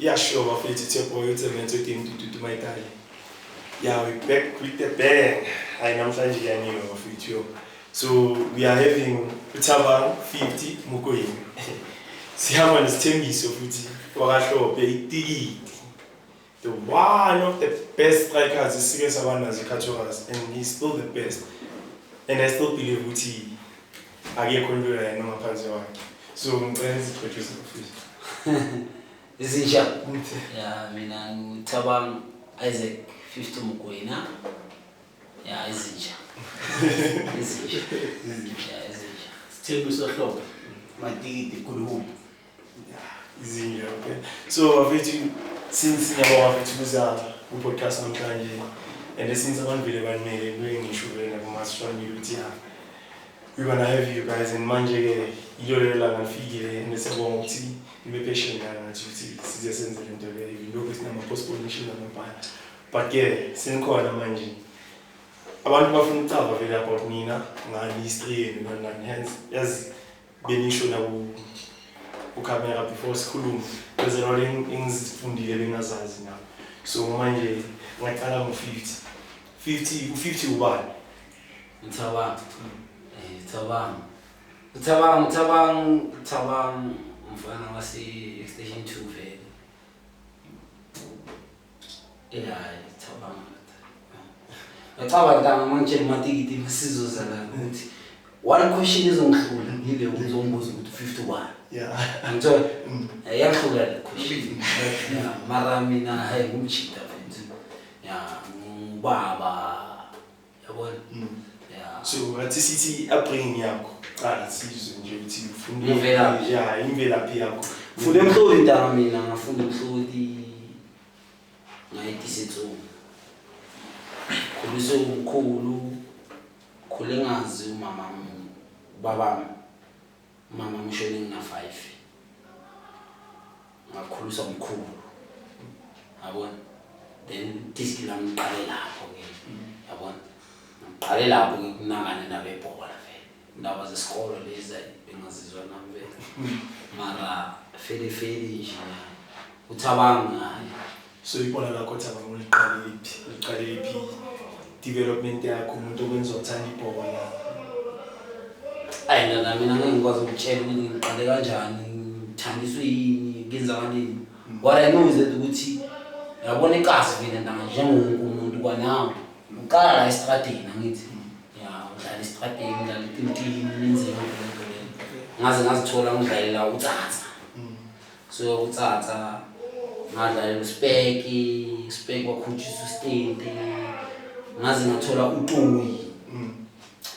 Yeah, sure, it's your boy, it's a mental team to my Italy. Yeah, we're back with the bang. I am Sanji of it. So we are having Utaba 50 Mukoyi. Siaman is 10 years of it. Warasho, the one of the best strikers is Sigas Savannah Zikatoras, and he's still the best. And I still believe Uti Agia Kondura and Noma Panzewa. So, where's the producer of it? Izinja. Yeah, mina ngithabanga Isaac 50 Mukwena. Yeah, izinja. Izinja. Sithembu sohlobo. Madidi kuluhulu. Yeah, izinja, okay. So, since Nyawa Fituza, we podcast on Kanye, and since I'm available, doing issue and I'm strong we're gonna have you guys in Manje, Yola and Figure, and the second tea. Be patient and citizens and you know it's not a postponation of empire. But yeah, Senko and Manji. I want to from top of it about Nina, and history and hence as Benisho who came up before school. There's a lot of things from the living as now. So Manji, my column 51. Tabang mfana wasi station 2 vele. Yeah, tabang. Ngicabanga manje matikiti masizo zala ukuthi one question izongihlula ngile uzombuza ukuthi 51. Yeah. Ngithola yahlula le question. Yeah, mara mina hayi ngumchita mfethu. Yeah, ngubaba. Yabona? Yeah. So at city upbringing yakho. Sizwe nje uthi ufunda imvelaphi. Yeah, imvelaphi yakho. Ufunda emhloli ntanga mina ngafunda emhloli ngayidisethu. Khulise umkhulu, khule ngazi umama baba mama ngishone ngina 5. Ngakhulisa umkhulu. Yabona? Then diski lami ngiqale lapho ke. Yabona? Ngiqale lapho ke kunangane nabebhola. Ndaba zesikolo lezi bengazizwa nami vele mara fele nje uthabanga so ibona lakho Thabang uliqale iphi development yakho umuntu okwenza uthanda ibhola ayina mina ngikwazi ukutshela ukuthi ngiqale kanjani ngithandiswe yini ngenza kanini what I know is that ukuthi yabona ikasi vele ndanga njengomuntu kwanawo uqala la estradini ngithi istrategi ngidlala itimtini nenzima ngento le ngazithola ngidlalela utsatsa so utsatsa ngadlalela uspeki wakhutshisa ustate ngathola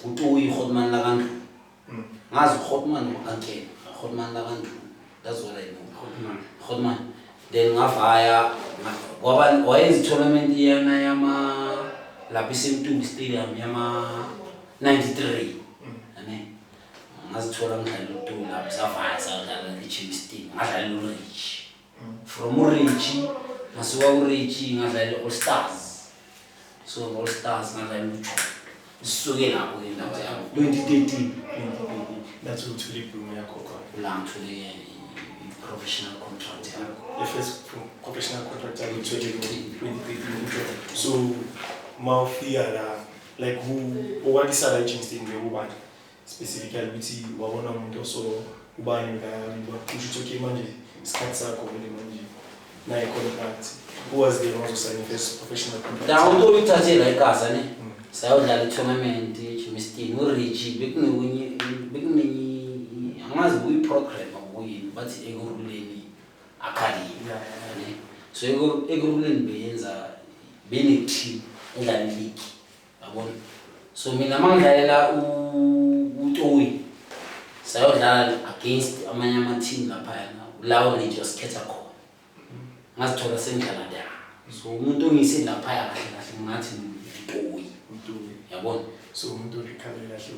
utuyi Hotman la kantu ngazi Hotman akankela Hotman la kantu that's what I know Hotman then ngavaya ngoba wayenza tournament yana yama lapha eSemtubi stadium yama 93 ane ngazithola ngidlala uTuli lapho savaya sadlala eChelsea team ngadlala uRich from uRich ngasuka uRich ngadlala All Stars so All Stars ngadlala uJoe sisuke lapho ke lapha 2013 that's what Tuli Bloom yakho la ngithole professional contract yakho the first professional contract in 2013 so Mafia like what is our agency in the Uban specifically ukuthi wabona umuntu oso ubani la kusho ukuthi manje isikhathi sakho vele manje na contract who was the one to sign first professional contract da umuntu uthathela ikasa ne sayodlala i-tournament eChemistini uRich bekunenye angazi kuyi program akuyini bathi ekuruleni academy ne so ekuruleni beyenza bene team edlala league yabona so mina mangidlalela uToyi sayodlala against amanye ama team lapha lawo nje osikhetha khona ngazithola sengidlala la so umuntu ongise lapha kahle ngathi uToyi yabona so umuntu olikhalela kahle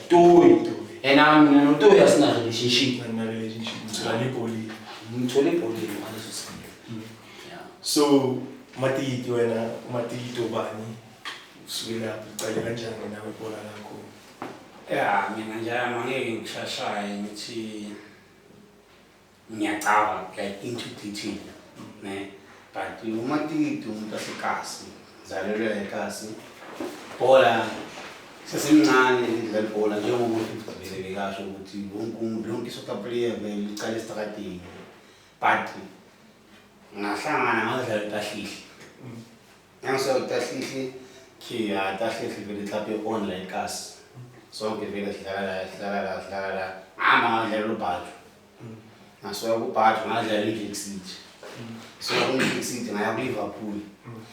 uToyi ena uToyi asina relationship ngithole ibholi ngaleso sikhathi so Matiti wena Matiti obani usukela uqale kanjani nawe ibhola lakho yeah mina nje angeke ngishashaye ngithi ngiyacaba like into detail ne but umatiki umuntu asekasi zalelwe eKasi bhola sesemncane idlala ibhola njengoba umuntu vele bekasho ukuthi lonke isoccer player belicala esitrakadini but ngahlangana ngadlala uTahlihle ngiyaso uTahlihle Tahlihle vele hlaphe online eKasi sonke vele sidlala ngadlala uBhajo ngasoya kuBhajo ngadlala iVic City so iVic City ngaya kuLiverpool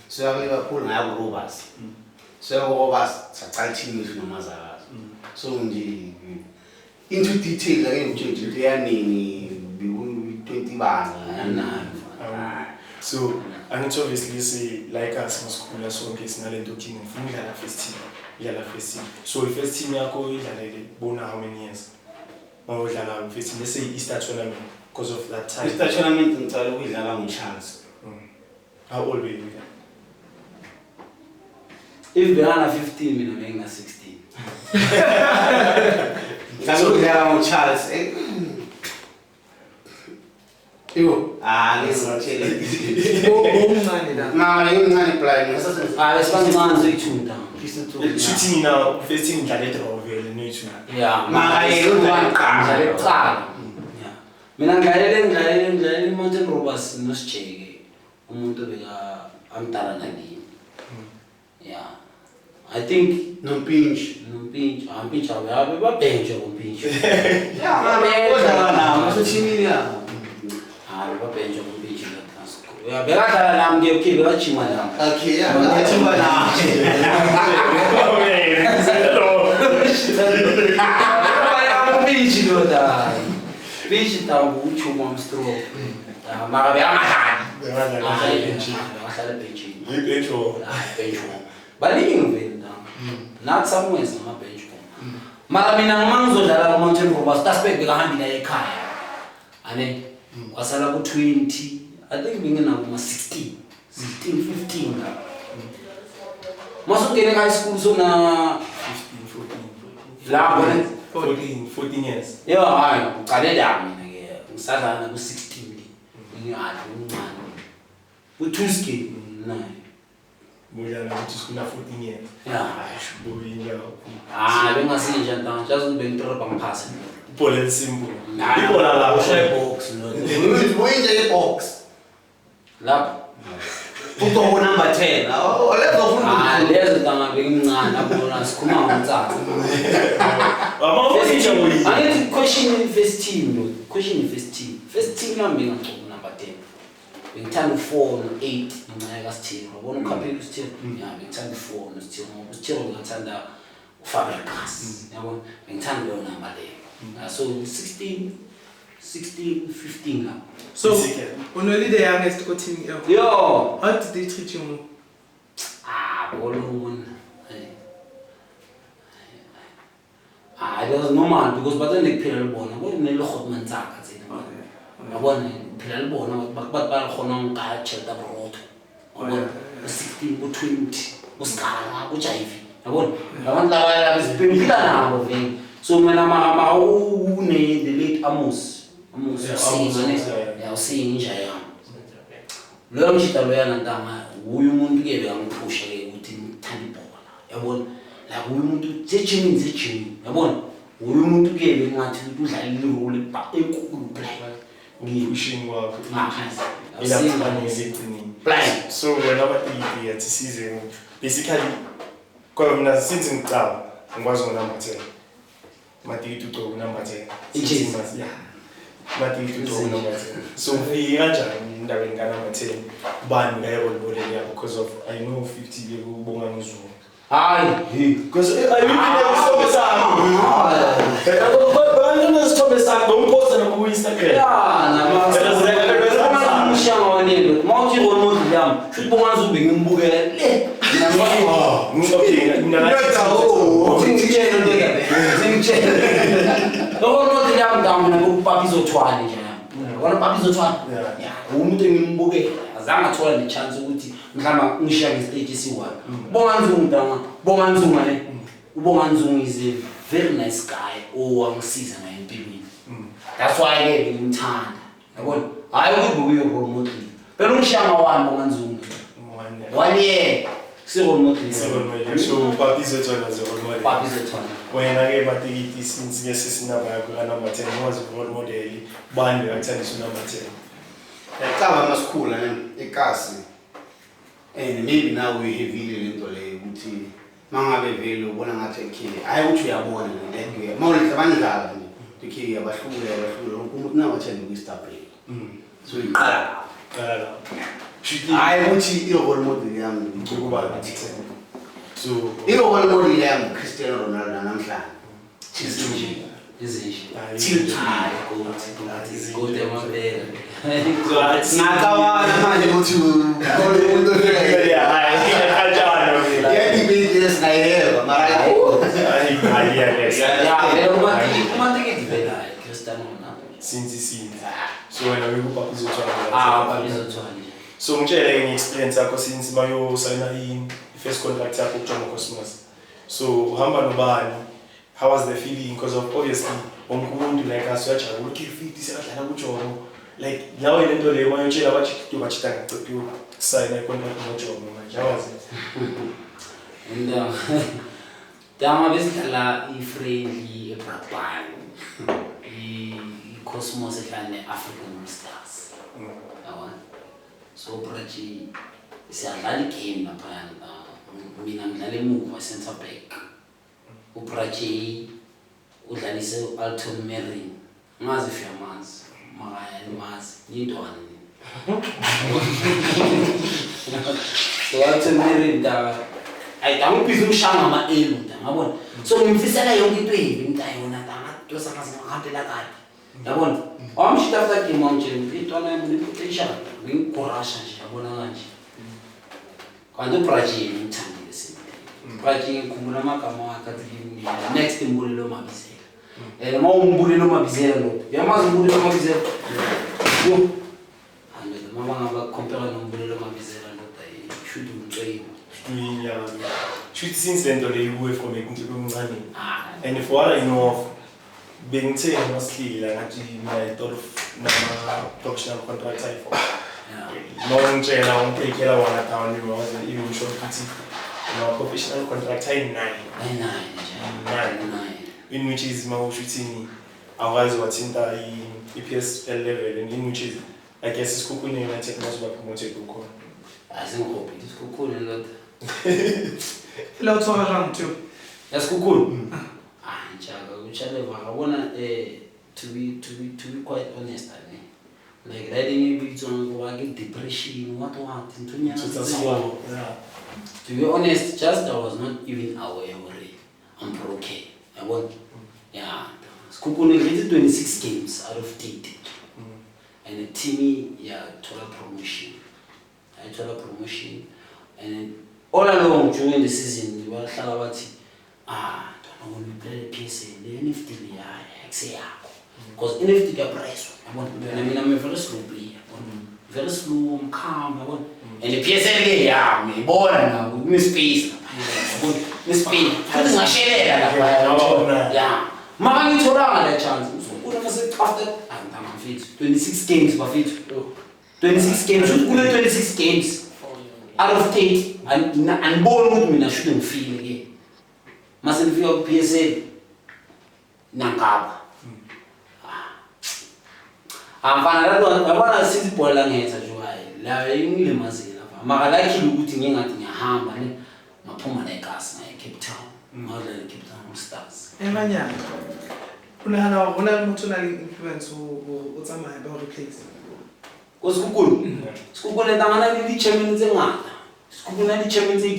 so yakuLiverpool ngaya kuRobers so yakuRobers sacala team yethu nomazakazi so nje into detail ake ngitshela yanini 20 bani so angithi obviously say like us masikhula sonke sinalento king ngifuna udlala first team so first team yakho idlalele bona how many years mawudlala first team let's say Easter tournament because of that time Easter tournament ngicela ukudlala ngochance how old were you if bengana 15 mina bengina 16 ngicela ukudlala ngoCharles Yo, ngizotshela Omncane la. Ngimncane blind. Besibancane zoyithunda. shooting now first team idlale draw vele noyithu Yeah, ngidlala eqala. Yeah. Mina ngidlalela iMountain Rovers noSijeke. Umuntu beka amdala nakini. Yeah. I think Nompinch abe babhenjwa ngompinch. Yeah, kodwa na masithini ya. Babhenjwa ngompinch la transco. Yeah, bekadlala nami ngiyokhibe bajima la. Okay, yeah, ngiyajima na. Pinch loda. Pinch tawu uchuma mstroke. Mara beyamadlala. Bahlala benchini. bench or Bench. Baningi vele la. Not somewhere sama bench. Mara mina ngima ngizodlala kuMountain Rovers, Tasbek bekahambile ekhaya. Ane wasala ku 20. I think ngina kuma 16, 15 la. Masukene high school so na 15, 14 years. Yeah, hayi uqale la mina ke. Ngisadlala ku 16 ngiyadla uncane. uTuski naye. Mujana ukuthi sikuna 14 years. Yeah. Boyinga. Bengasinja ntanga, just bengitrapa ngiphasa. Ibhola simple. Ibhola la ushaya box no. Uyinje box. Lapha. Uto number 10. Oh, lezo ufuna. Lezo ntanga bengimncane abona sikhuma ngomtsatsa. Angithi question first team lo. First team nami ngicoko number 10. Bengithanda 4 no 8 noma kaSithelo. Ubona uKhaphela uSithelo. Yeah, bengithanda 4 no Sithelo. Ngoba uSithelo ngathanda uFabregas. Yabona? Bengithanda lo number le. So 16, 15 la. So, only the youngest go team. Yo, How did they treat you? Bolon. It was normal because but then they play bona. When they look at Manzaka, yabona phela libona bathi bayakhona ngikachela broto yabona 16 ku 20 usikhala kuJive yabona abantu laba beziphimbila nabo vele so mina mama une the late Amos usinja yami lo mshita lo yana ntanga uyu umuntu ke bekangiphusha ke ukuthi ngithanda ibhola yabona la uyu umuntu zejimi yabona uyu umuntu ke bengathi udlala irole enkulu play pushing wakho blind. So wena bathi yathi season basically kwa mina since ngicala ngikwazi number 10 matiki uqobo number 10 yeah matiki uqobo number 10 so ufika kanjani endaweni ka number 10 bani ngayibona yabo because of I know 50 bekubonga ngizulu hayi because I really stop sakho bani stop sakho ngomposta na ku Instagram Shamanelo, mawuthi ngomuntu yami, futhi bongazi ube ngimbukele le. Ngomuntu yami ndamna ngokupapa izothwala nje yami. Wona papa izothwala. Yeah, umuntu engimbukele, azange athola le chance ukuthi mhlamba ngishiya ngestage si1. Bonganzunga le. Ubonganzunga is a very nice guy owangisiza ngempilweni. That's why ke ngimthanda. yabona hayi ukuthi uye role model phela umshanga wami onganzungu 1 year role model so papi zethona role model papi zethona wena ke matikiti since ke sisinaba yakho ka number 10 was role model bani akuthandisa number 10 yacaba masikhula ekasi and maybe now we heavily lento le ukuthi mangabe vele ubona ngathi okay hayi ukuthi uyabona le mawulethe bandlala nje okay abahlule umuntu nawathanda ukustable so iqala hayi ukuthi role model yami ukuba so role model yami Cristiano Ronaldo namhlanje izinto ngacabana manje ukuthi umuntu yes nayewa mara so wena uyupapi zethona so ngitshele nge-experience yakho since mayo signa i-first contract yakho kuJomo Cosmos so uhamba nobani how was the feeling because of obviously umuntu like asuyajabula ukuthi fit sekadlala kuJomo like nawe lento leyo mayotshela bathi yobachita ngaciphiwe sign i-contract noJomo manje how was it and dama besidlala i-friendly eBrakpan i-Cosmos ehlane African Stars yabona so Brachi siyadlala igame lapha mina ngidlala emuva center back uBrachi udlalise Alton Merrin ngazi fiyamanzi makaya nimazi yintwana so Alton Merrin da ayidangubhiza umshanga ama-elu ngabona so ngimfisela yonke into embi ngitayona ndosa ngazihambela kabi yabona awamshita after game wamtshela intwana yami nepotential ngingigorasha nje yabona kanje kanti uBrachi ngimthandile sini Brachi ngikhumbula amagama wakhe athi next imbulelo mabizela uma umbulelo mabizela lo yamazi umbulelo mabizela yo ande mama ngaba compare nombulelo mabizela lo should umcebo should since then le uwe from ekumncane and for what I know of bengithe mostly ngathi my thought of nama professional contract type no ngitshela umphekela wona down you wasn't even sure ukuthi no professional contract nine in which is my shooting awazi wathinta i-PSL level and in which is I guess isikhukhune United must be promoted ukho asingobi isikhukhune lot la uthola round 2 yasikhukhune njalo uchaleva ngabona to be quite honest like riding ibitso ngoba ke depression what intunya to be honest just I was not even aware already I'm broken yabona yeah sikhukhune ngithi 26 games out of 30 and the team thola promotion and all along during the season bahlala bathi when we play the PSL the NFT le yakho because NFT ka price yabona mina I'm a very slow player very slow calm yabona and the PSL ke ngibona na kune space lapha kune space futhi ngashelela lapha yeah mama ngitholanga le chance una mase after I'm fit 26 games bafethu 26 games kule 26 games out of 30 anibona ukuthi mina should ngifile ke mase ngifika ku PSL nangaba amfana lo yabona sithi ibhola ngetha nje la ingilimazile lapha maka lakile ukuthi ngingathi ngiyahamba ne ngaphuma negas ngaye Cape Town ngadlala Cape Town Stars emanyana una umuntu una influence utsamaya ba replace Sikhukhune ntangana le di-champions tse ngata Sikhukhune le di-champions tse 2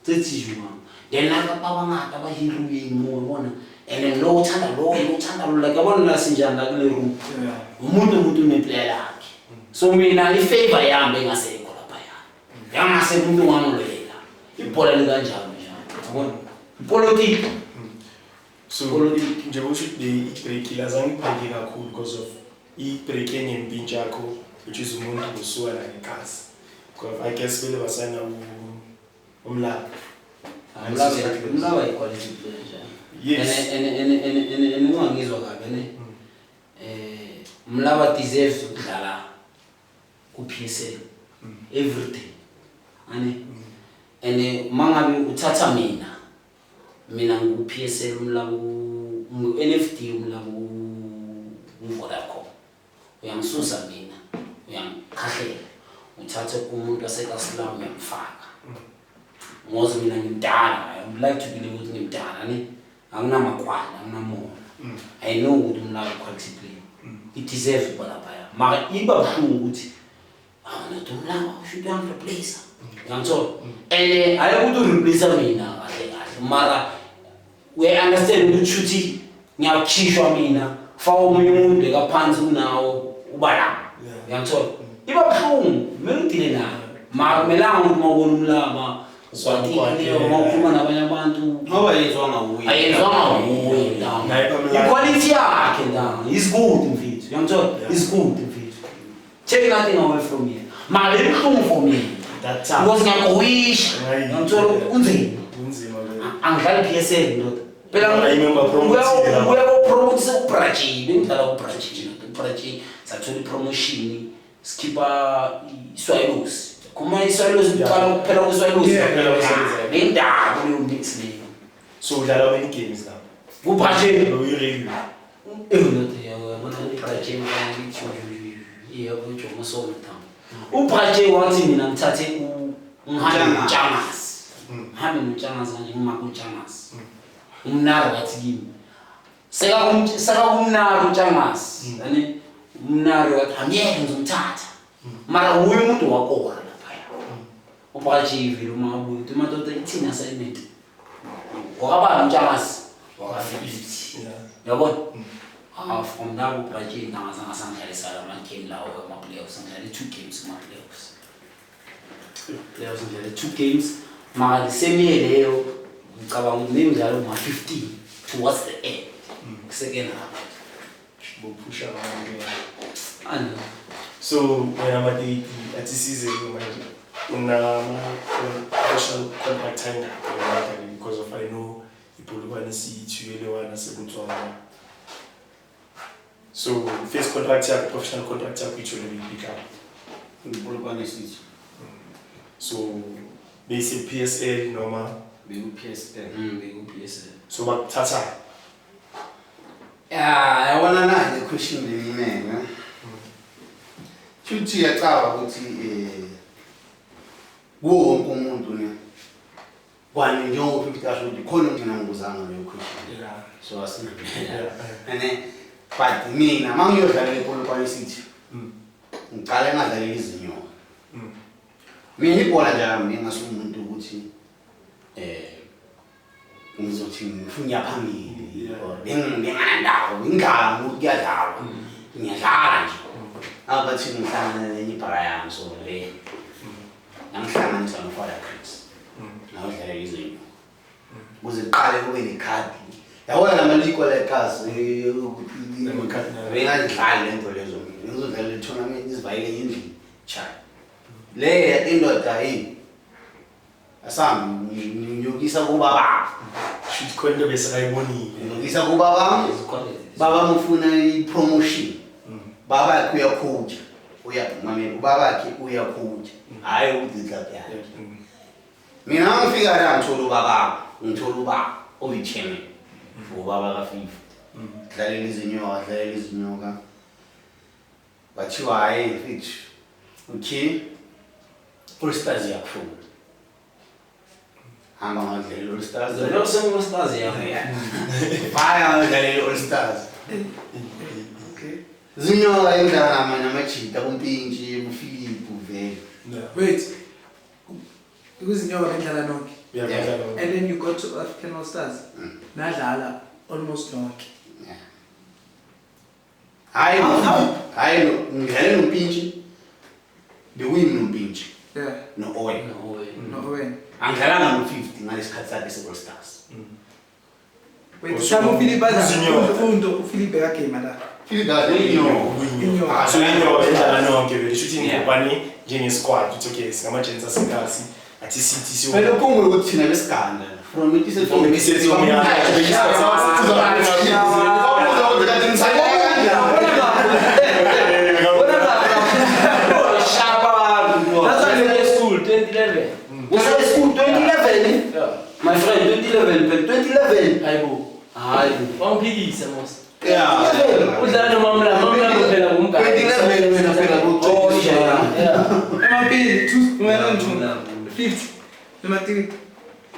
tse tsijwang then la ba bangata ba hiriweng mo bona and then lo uthanda lo like yabona la sinjani la kule room umuntu uneplayer yakhe so mina ifavor yami engasekho lapha yangase umuntu wangilela ibhola likanjalo yabona politics so nje kusho i-break lazange ipheke kakhulu because of i-break engempintsha yakho which is umuntu usuka la ngekhasi because I guess vele basana umlaba equality player yes and ungangizwa kabi ne Mlaba deserves ukudlala ku-PSL every day. Ane and mangabe uthatha mina ngu-PSL umlaba ngu-NFD umlaba Vodacom. Uyangisusa mina, uyangikhahlela. Uthathe umuntu waseKaSlam uyamfaka. Ngoze mina ngimdala, I would like to believe ukuthi ngimdala ne. Anginamakwala, anginamoya. I know ukuthi umlaba quality play. It deserves ukuba laphaya. Mara iba buhlungu ukuthi nathi umlaba should replace. Uyangithola? And ayikuthi ureplace mina kahle kahle. Mara we understand ukuthi shuthi ngiyakhishwa mina faka omunye umuntu ekaphansi kunawo uba la. Uyangithola? Iba buhlungu, kumele udile nayo. Mara kumelanga ukuthi mawubona umlaba ukwatile mawukhuluma nabanye abantu ngoba yenzwanga uwe. Ayenzwanga uwe la. Quality yakhe la is good mfethu. Uyangithola? Is good mfethu. Take nothing away from here. Mara ibuhlungu for me. That time. Because ngiyakowisha. Uyangithola unzima. Unzima ke. Angidlali PSL ndoda. I remember promoting. Uya promote uBraji, bengidlala uBraji ndoda. uBraji sathola promotion skipper iSwahilus. Kuma iSwahilus uqala kuphela kweSwahilus. Bengidala kuyo mix leyo. So udlala many games now. uBraji Really. ndoda yabona uBraji ngithi yebo njengoba somtha. uBraji wathi mina ngithathe uHamid Ntshangase. Hamid Ntshangase kanje ngimaka uNtshangase. Umnaro wathi kimi. Seka umnaro uNtshangase. Yani umnaro wathi angeke ngizomthatha. Mara uye umuntu wakora lapha. uBraji vile umabuye uthi madoda ithina assignment. Wakaba uNtshangase wakafika. Yabona? From now uBraji ngazange sangidlalisa ama-game lawo ama-playoffs. Ngidlale 2 games kuma-playoffs. Playoffs ngidlale 2 games. Mara the same year leyo ngicabanga ukuthi nemidlalo ma-15 towards the end. Second half. Pusha abantu. And So when I'm at the season una professional contract time because of I know ipolokwane siyithuyelewana sekuthwa. So first contract yakho professional contract yakho ithole pick up. Ipolokwane sithi. So basic PSL noma BPSL. BPSL. so bakuthatha. Yeah, I wanna know the question leyi Chuthi yacaba ukuthi wonke umuntu ne kwani njengoba uphika ukuthi khona umuntu ngizanga leyo question. So asingaphela. But mina mangiyodlala iPolokwane City. Ngiqale ngadlalela izinyoka. Mina ibhola nje mina ngasumuntu ukuthi ngizothi ngifuna yaphambili or bengingandawo ngingala ukuthi kuyadlalwa. Ngiyadlala nje. Abathi ngihlangana nenye ibhara yami so le ngihlanganisa noFather Chris nawudlalela izinyo ukuze iqale kube nekhadi yabona lamaliko lekhasi bengadlali lento lezo mina ngizodlala i-tournament izivayile endlini cha le indoda yini asambi ngiyokisa kubaba Should khona bese kayibonile. ngiyokisa kubaba baba mfuna i-promotion baba yakhe uyakhutha uyamamela ubaba yakhe uyakhutha hayi ukuthi idlaphi yakhe mina ngifika la ngithola ubaba oyi-chairman ubaba ka-FIFA dlalela izinyoka bathiwa hayi mfethu okay All Stars yakufuna hamba ngadlalela All Stars Zolo sema Stars yakho. baya ngadlalela All Stars zinyoka endlala namajita kumpintshi uPhilip uvele. Wait. Ikuzinyoka bendlala nonke. Yeah. And then you got to African All Stars. Nadlala almost nonke. Hayi ngidlale nompintshi. Bewin nompintshi. Yeah. No Owen. No Owen. Angidlalanga no50 ngalesikhathi sakhe se-All Stars. Wait, Samu Philip ufundo uPhilip ekagame la. Philip inyoka. So inyoka endlala nonke vele shuthi ingubani njenge squad uthi okay singamajenti asekasi athi sithi siyo. Phela ukungwe ukuthi thina besiganda from it is from it is from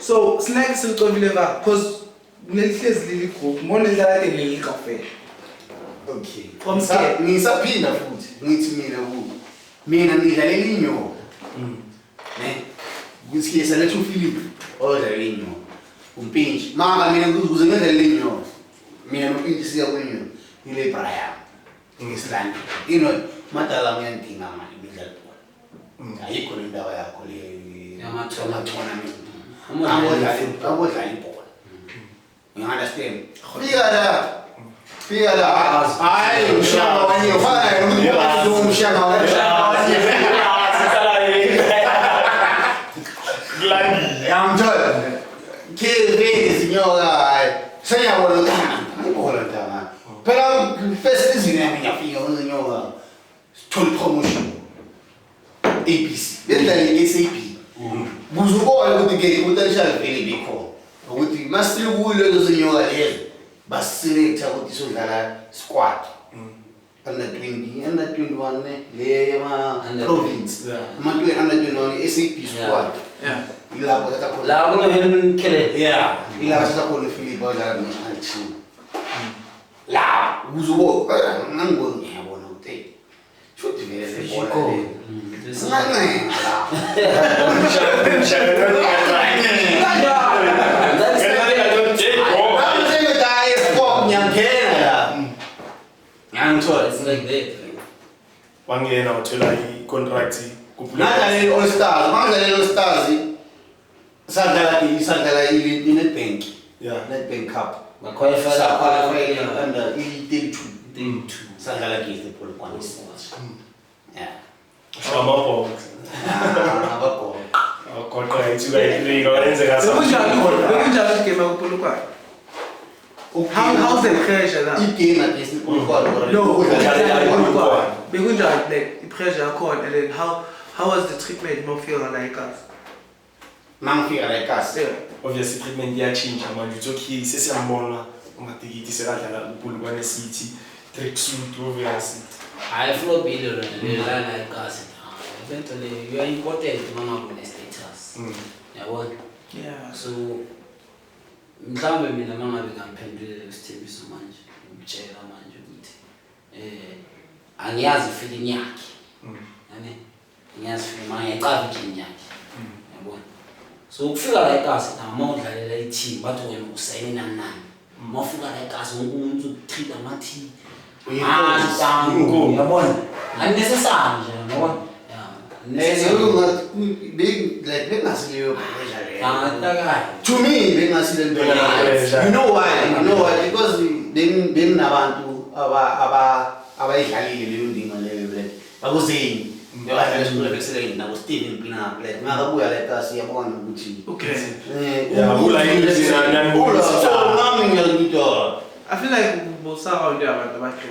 So snack silixovile va because nelihlezi leli group mona idlala ke leli cafe. Okay. From scale. Ngisaphinda futhi ngithi mina ngidlalela inyoka. Ne? Kuthi salethu Philip odlalela inyoka. Umpintshi. Mama mina ukuze ngidlalela inyoka. Mina nompintshi siya kwenyoka. Ile Brian. Ngisilanda. Madala ngiyandinga manje ngidlala ibhola. Ayikho indawo yakho le yamathona abodlala ibhola. You understand? Fika la. Hayi umshaka wanye ufana umshaka wanye. Glandi. Yamthola. Kile izinyoka. Seyabona ibhola ntanga. Phela first izini yami ngiyafika izinyoka. Sithole promotion. ABC. Bendlale SAP. Buzubona ukuthi ke potential vele bikho. Ukuthi masile kulo lezo zinyoka lezo baselecta ukuthi sodlala squad. Under 20, under 21 le yama province. Ama 21 SAP squad. Yeah. Ilapho thatha khona. La kuno Helen Kele. Yeah. Ilapho thatha khona Philip odlala national team. La uzubona ngangibona ngiyabona ukuthi shothi vele sebona le. Singancane la. It's like that. Wangena wathola i-contract Ngadlalela All Stars, mangidlalela All Stars sadlala i-Nedbank. Yeah. Nedbank Cup. Qualified under i-32. Sadlala against the Polokwane Stars. Yeah. Shama Abakho. agoqa ithuba eliningi okwenzeka Bekunjani game yakupolokwane? How's the pressure la? I-game against the Polokwane. No, Polokwane. bekunjani like the pressure yakhona and then how was the treatment mawufika like us? Mangifika la ekhasi. obviously treatment iyachinja manje uthi okay sesiyambona umatikiti sekadlala uPolokwane City tracksuit obviously I flow billion la like us. Eventually you are important mangabe ne status. Yabona? Yeah. So mhlambe mina mangabe ngamphendulele isithembiso manje ngitshela manje ukuthi angiyazi feeling yakhe. Yani ngiyazi feeling manje ngicava feeling yakhe. Yabona? So ukufika la ekhasi nama udlalela i-team bathi wena usayina nani. Mawufika la ekhasi wonke umuntu ukutreat amathi. Yabona? Unnecessary nje yabona? To me, you know why? Because then abantu abayidlalile leyo ndima leyo black. Bakuzeni. Ngiyadlala isikole excellent nabo Steven Pina black. Ngakabuya la ekhasi yabona ukuthi Okay. yeah ula indlela nanibona so I feel like we'll surround you abantu abakhe.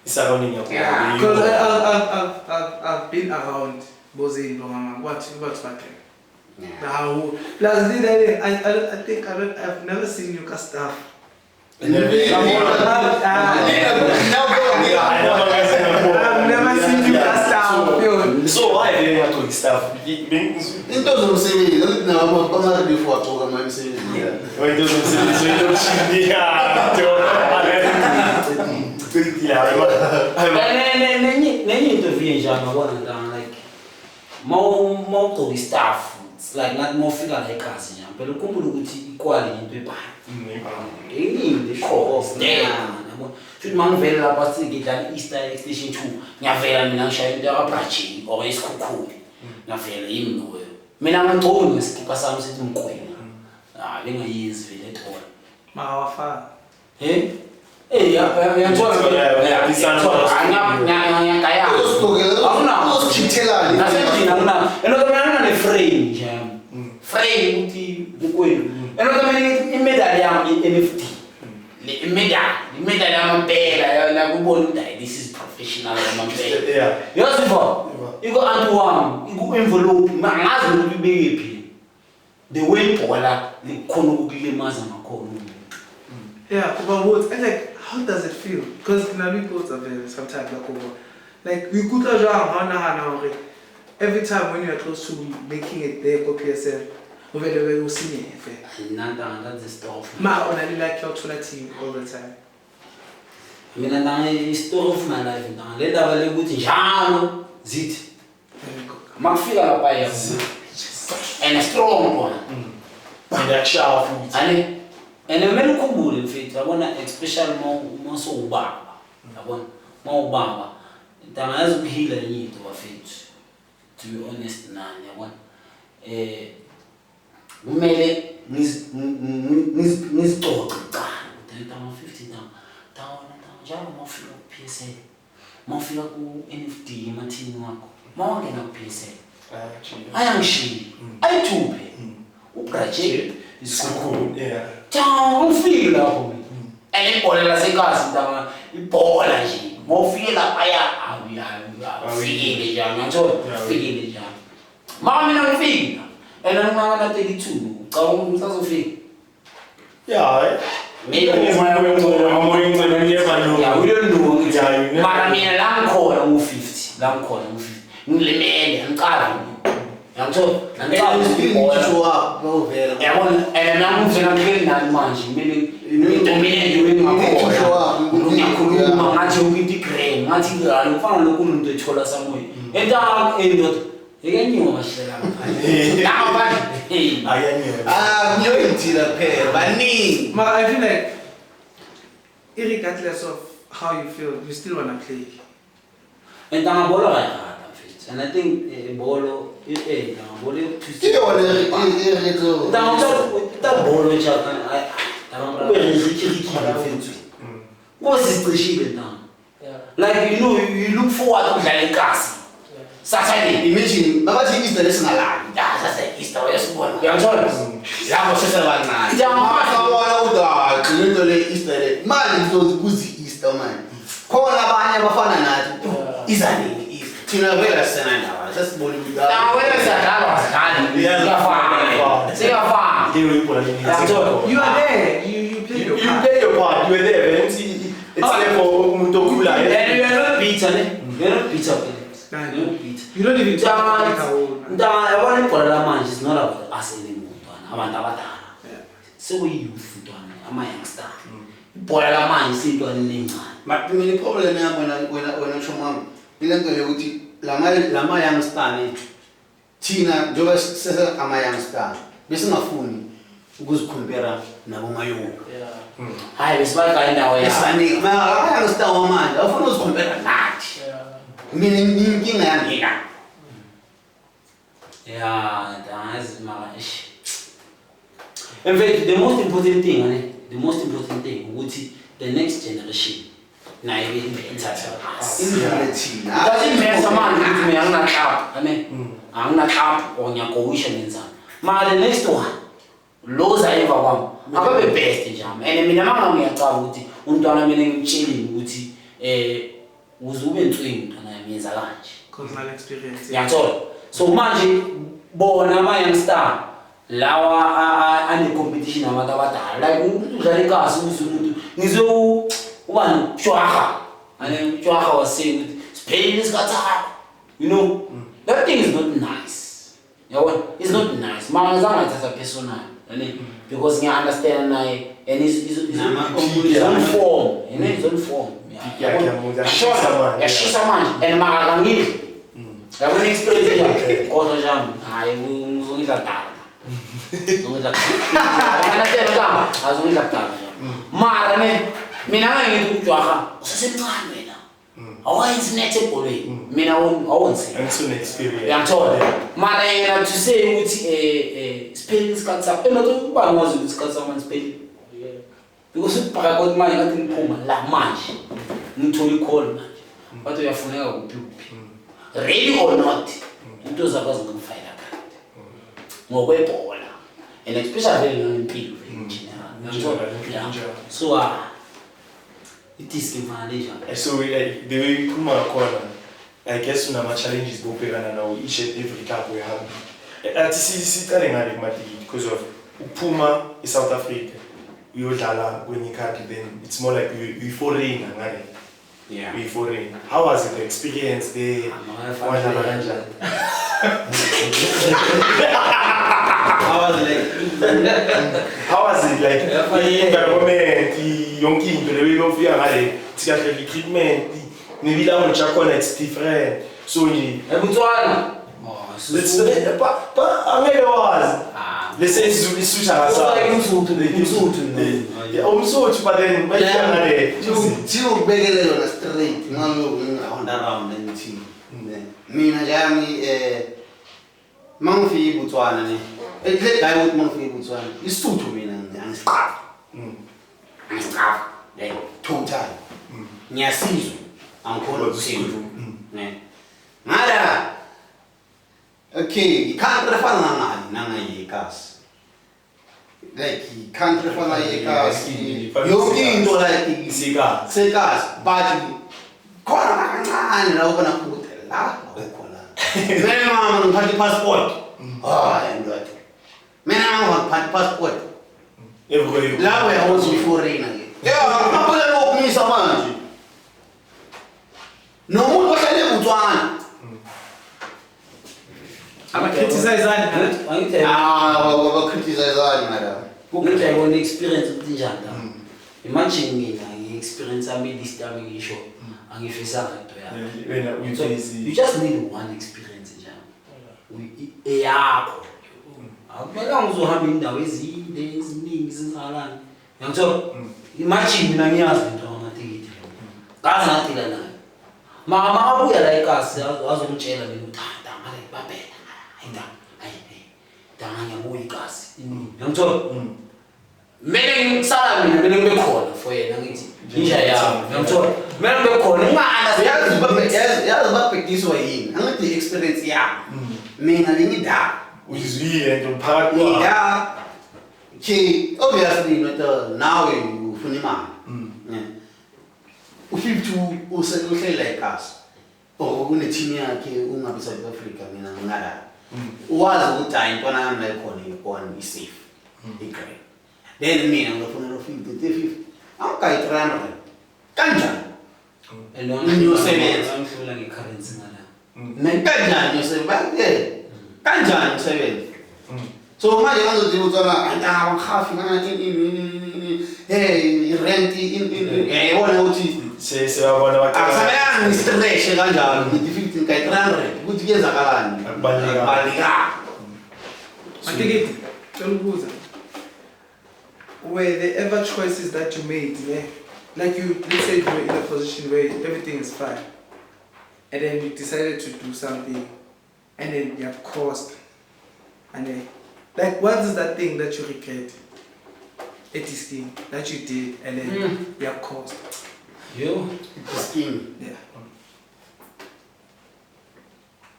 surrounding Yeah, because I've been around Bozini Longama. What bakhe? Now, plus I think I've never seen you cast staff. I've never seen you cast staff. so why they not doing stuff into zomsebenzi ukuthi nabo bamara before talk ama msebenzi why doesn't say so you don't see nenye interview njani wabona ngana like more staff it's like not more figure la ekhasi nje phela ukhumbula ukuthi ikwali into ebhali eningi cost yabo futhi mangivela lapha singidlala Easter Station 2 ngiyavela mina ngishaya into yababrajini or isikhukhulu ngiyavela yimi noyo mina ngangcono ngesikipha sami sithi umqwena bengayenzi vele ethola Mawafana. Frame uthi bukwenu enokameni imedal yami NFT le medal yamampela yana kubona ukuthi this is professional yamampela yeah yosivo iko antu wami iku envelope mangazi ukuthi ibephi the way ibhola likhona ukulimaza ngakhona. Yeah, but what? And like, how does it feel? Because now we both are there sometimes like we could have every time when you are close to making it there for PSL, uvele usine Nantanga, that's the stuff. ma only like your team all the time. Mina nantanga is story of my life. Nantanga le ndaba le ukuthi njalo zithi makufika lapha ya and a strong one. And actual food. And kumele ukhumbule mfethu yabona especially uma sowubaba yabona mawubaba ntanga yazi ukuhila into bafethu to be honest nani yabona kumele ngizicoce qala ntanga 50 ntanga njalo mawufika ku PSA mawufika ku NFD emathini wakho mawangena ku PSA ayangishiya ayithuphe ugraduate School, yeah. Ciao, ufike lapho mina. Ibhola lasekhasi ntanga ibhola nje. Mawufike lapha ufike njani ngithola ufike njani. Mama mina ngifika. Ngingana 32 ucabanga ukuthi uzofika. Yeah. Maybe mina la ngikhona u50, la ngikhona u50. Ngilimele ngiqala. Yangithola yabona namuvela ngeke nani manje kumele ngidominate wengakhona ngiyakhuluma ngathi ukintigram ngathi ngalo kufana nokumuntu ethola samoya entanga endoda ekenyiwa mashela ngapha ngiyoyithila phela baningi. Ma, I feel like regardless of how you feel, you still wanna play. entanga bolo kayakhala mfethu and I think bolo bolo bolo chaka like you look forward to playing class Saturday Imagine mabathi Easter lesingalali. that's Easter uyasibona uyangithola Lapho sesebancane. Mabafawala uda into le Easter le. Manje kuzi Easter manje. Khona abanye abafana nathi. Izanini Easter. Thina vela sena ndaba. Sasibona ukuthi wena sadlala wasidlali siyafana You are there, you play your You part. play your part, you were there, man. It's there for Mutokula. and you're not bitter you're not bitter you're not bitter You don't even talk like a old man. yabona ibhola lamanje is not about us anymore abantu abadala sekuyiyouth ntwana ama-youngster ibhola lamanje siyintwana elincane but mina problem yami wena shomama ilento yokuthi lama youngster nethu thina njengoba sese ama youngster bese ngafuni ukuzicompare nabo mayoku hayi besibaka indawo esibaningi ama youngster wamanje afuna ukuzicompare nathi mina inkinga yami andazi mara in fact the most important thing ukuthi the next generation nayo ibe-better us indlela thina doesn't matter manje ukuthi mina angina-club or ngiyagowisha nenzani mara the next one loza emva kwami akabe best njami and mina manga ngiyacaba ukuthi umntwana mina ngimtshelile ukuthi uze ube nswingi mntwana yami yenza kanje Personal experience. ngiyathola so manje bona ama-youngstar lawa ane-competition abantu abadala like umuntu udlala ikasi ukuze umuntu ngizwe ubani Jwaha Jwaha was saying ukuthi siphelile isikhathi sakho you know that thing is not nice yabona it's not nice mara ngizange ngathatha personal because ngiya-understand naye and his own form his own form yashisa manje and mara kangidli yabona experience yakhe kodwa jami hayi ngizongidla kudala ngizongidla kudala azongidla kudala mara mina ngithi uJwaha usesemncane wena awayenzi net ebholweni mina awonzi uyangithola mara yena to say ukuthi spelling isikhathi sakho not ukuba ngazi ukuthi isikhathi sakho manje spelling because ubhaka kodwa manje ngathi ngiphuma la manje ngithola i-call manje bathi uyafuneka kuphi really or not into zakwazi ngomfayela kanti ngokwebhola and especially ngempilo in general so it is information so the way you come corner I guess una challenges bobhekana now each and every club we have athi sicale ngale kumadiki because of uphuma eSouth Africa uyodlala kwenye country then it's more like you foreign ngale we foreign how was it the experience there wadlala kanjani How was it like? Environment, yonke into le way ofika ngale, sikahle treatment, maybe la one chakhona it's different. So nje eBotswana let's but angeke wazi. Let's say isusha ngasa. Umsuthu but then bayifika ngale. Thiyo ukubekele yona straight ngalo ngihonda around ngithi. Mina yami mangifika eBotswana ne. Ekule guy ukuthi mangifika eBotswana, isituthu mina angisiqafi. Angisiqafi. Like total. Ngiyasizwa. Angikhona ukusiza. Ne. Ngala okay, country fana ngani yekhasi. Like country fana yekhasi. Yonke into like sekhasi but khona kancane la ubona ukuthi la khona. Mina mama ngiphatha passport. Ndodwa. Mina mama ngiphatha passport. Everywhere. La we also foreigner ke. Yeah, ngaphala lokumisa manje. Nomuntu ohlele eBotswana. Abakritisayizani bakritisayizani madam. Ukuthi ayibona experience ukuthi njani la. Imagine mina ngi-experience ami list yami ngisho angifisanga into yami. So you just need one experience njalo. Eyakho. Akumelanga uzohamba indawo ezinde eziningi zingalani. Ngiyakuthola. Imagine mina ngiyazi into ngamatikiti. Kaze ngathila nayo. Mama abuya la ekhasi azongitshela mina uthanda ngale babhela. Ngiyabuyika igazi inini ngiyangithola mina ngisala mina ngibe khona for yena ngithi inja yami ngiyangithola mina ngibe khona ngana yazi babhekiswa yini angithi experience yami mina ngidala uzizwile nje umphakathi yeah ke obviously now ufuna imali u52 usehlele ekhasi une team yakhe ungabe South Africa mina ngada wazi ukuthi hayi intwana yami la ikhona ikhona isafe igrade then mina ngifuna lo 50 awukayi 300 kanjani niyosebenza ngifuna ngecurrency ngala kanjani usebenza kanjani usebenza so manje ngazothi utsala antanga bakhafi rent yayibona ukuthi seyabona akusamelanga ngistresshe kanjalo ngithi 50 kayi 300 ukuthi kuyenzakalani akubaleka. Matikiti, Tolubuza, were there ever choices that you made, yeah? Like you, let's say you were in a position where everything is fine, and then you decided to do something, and then you have cost, and then, like, what is that thing that you regret? It is thing that you did, and then you have cost. Yo, The scheme. Yeah.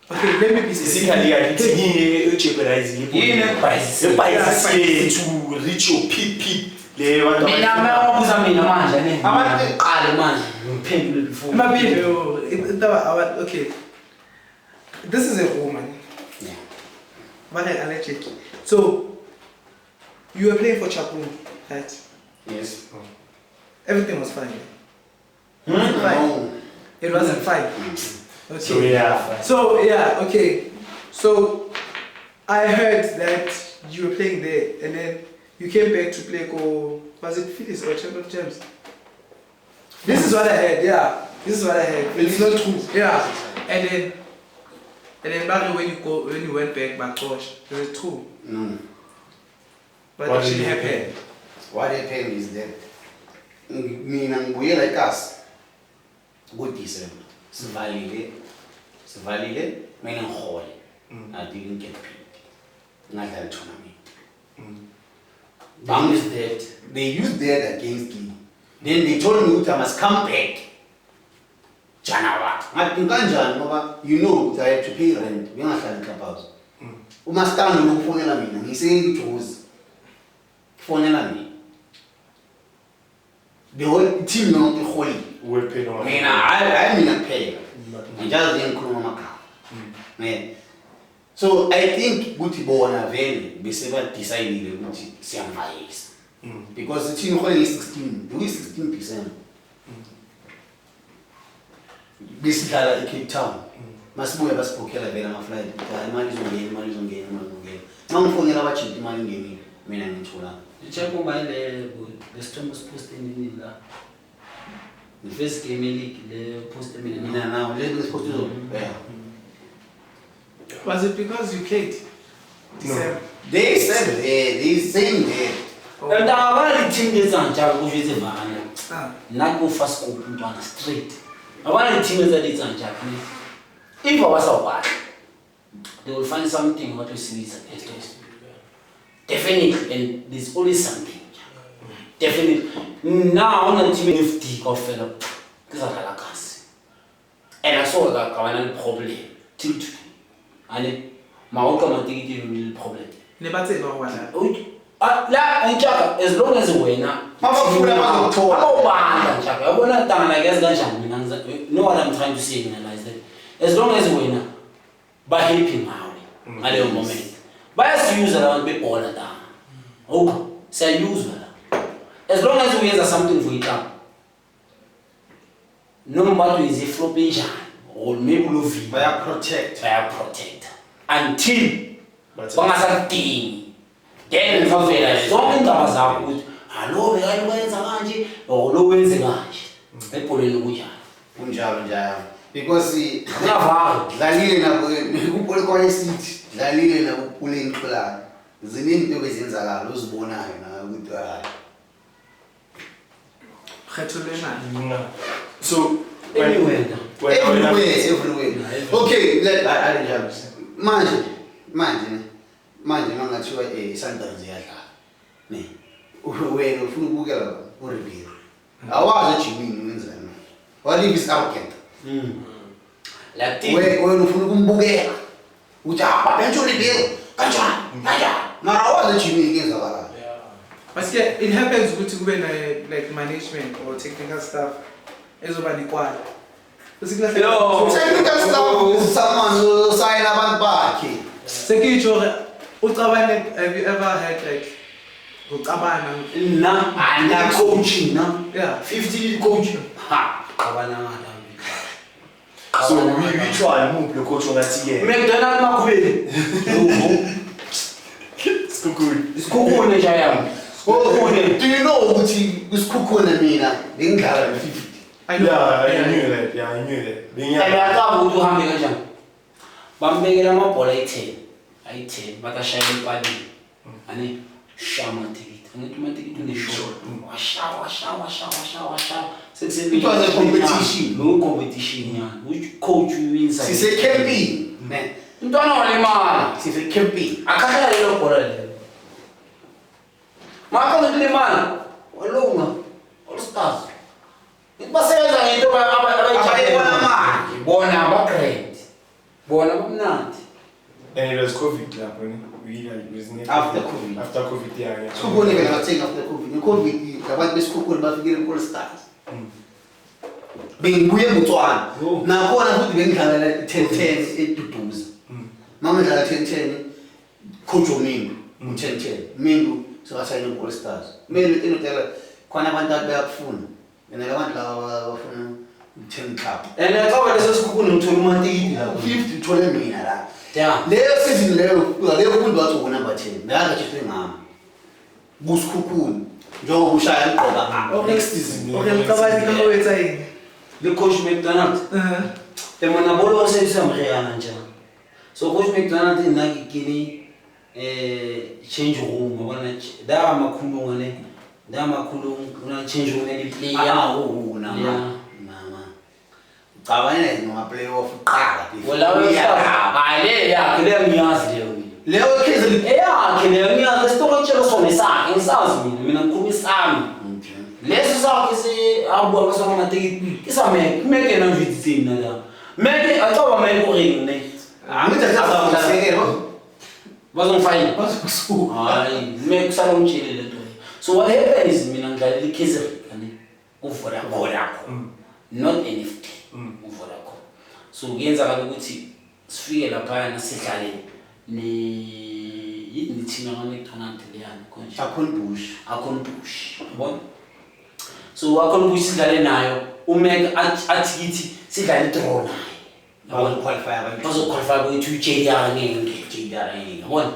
Okay, let me be specific. basically jeopardizing to reach your peak mina mawabuza mina manje ne abantu qale manje ngiphendule before Okay, this is a woman. Yeah. But I check. So you were playing for Chapun, right? Yes. Everything was fine. No. It wasn't fine. Okay. so Okay. So I heard that you were playing there, and then you came back to play. Was it Phillies or Champion James? This is what I heard. Yeah. This is what I heard. It's not true. Yeah. And then back when you went back, coach, is it true? No. What What actually did happened? What happened is that mina ngibuye like us good December. Sivalile mina ngihole. I didn't get paid. Ngadlala tournament. Bang is dead. They used that against me. Then they told me I must come back. January. Ngathi kanjani ngoba you know that I have to pay rent. Ngingahlali clubhouse. Umasitandi ukufonela mina ngiseJozi. Fonela mina. The whole team yonke iholi. Mina hayi mina kuphela. Ngijazi ngikhuluma amagama. Ne. So I think ukuthi bona vele bese ba decide ukuthi siyamvayisa. Because the team iholi 16, we 16%. Bisidlala eCape Town. masibuya basibhokhela vele ama-flight imali izongena mangifonela abajeti imali ingenile mina ngithula check lesithombe siposte nini la the first game league le poste mina nawo lesiphoste Was it because you played? No. they said they saying there and abali team lezanjalo kusho izivana Ah. naku first scope umntwana straight abali team ezalizanjalo if abasawubhala they will find something what we see is definitely, and there's always something. Definitely. Now on the team if the offer because I had a gas. And I saw that I had a problem. Till today. And my automatic real problem. Never say no one. As long as we na know what I'm trying to say analyze that. As long as we na by helping now at the moment. But use around people all the time. Okay, say use that. As long as we have something for it up. No matter is a flopping or maybe low by protect until something. Then for failure, something that was out with hello, the other way is a lunch or low ways a lunch. They put in the unjalo because dlalile nabo ukupole seat dlalile nabo upule inqolana ziningi into ezenzakala uzibonayo na ukuthi So everywhere. Okay, manje mangathiwa Sundowns iyadlala ne wena ufuna ukubukela uRibeiro awazi Jimmy wenzani what if is arrogant Like this. wena ufuna ukumbukela uthi bencho Ribeiro kanjani mara awazi Jimmy ngenzakala. But yeah, it happens when like management or technical staff ezoba likwala. Technical staff is someone who sign abantu bakhe. Sekitsho ucabane, have you ever had like ucabana na coaching na yeah 50 coaching abana so we try move the coach on that year. McDonald makubeli Sikhukhune jayam. Do you know ukuthi kusikhukhune mina ngingidlala no 50? I know. I knew that. Yeah, I knew that. Ayaka ukuthi uhambe kanjani bambekela amabhola ayi10 bakashaya impali ani shama ticket angithi matikiti neshort washawa It was a competition. No competition yani which coach wins Sise camping. Ntwana walimala Sise camping. akakhala lelo bhola lelo maka ngokulimala walunga all stars basebenza ngento abayijayela manje bona abagrade bona bamnandi. And it was COVID lap, wasn't it? After COVID. After COVID, yeah. Sikhukhune ke ngathi after COVID. COVID abantu besikhukhune bafikile ku stars. Bengibuye eBotswana. Nakhona futhi bengidlala 10-10 eduduza. Mangidlala 10-10 coach Mingu u10-10. Mingu sewasayina ku stars. Mina intela khona abantu abakufuna. Mina labantu laba bafuna 10 club. And xa leso sikhukhune ngithola umatiki la 50 uthole mina la. Yeah. Leyo season leyo umuntu wathi uku number 10. Ngakajithwe ngami. Kusikhukhune. Njengoba ushaya iqoba Next season. Okay, mcabani kama wetsa yini? The coach McDonald. Emona bolo oseyisamreyana njani. So coach McDonald inakikini change room ngabona da makhulu ngane da makhulu una change room ne player mama ucabana ngama playoff uqala wala hayi ya kile ngiyazi leyo leyo case kile ngiyazi sitokotshela sona isakhe ngisazi mina ngikhuluma isami leso sakhe si abu akasona matikiti isame kumeke na viditsini la meke aqaba mayiko ring ne angithi akazakusekela bazongifayina hayi make kusala umtshele lento. So what happened is mina ngidlalela iKaizer yani uVodacom not NFT uVodacom. So kuyenzakala ukuthi sifike lapha na sidlale ni thina ngaMcDonald leyani konje akhona bush yabona. So akhona bush sidlale nayo umeke athi kithi sidlale draw naye Bazoqualify abantu. bazoqualify ukuthi uJDR ngeke JDR ngeke yabona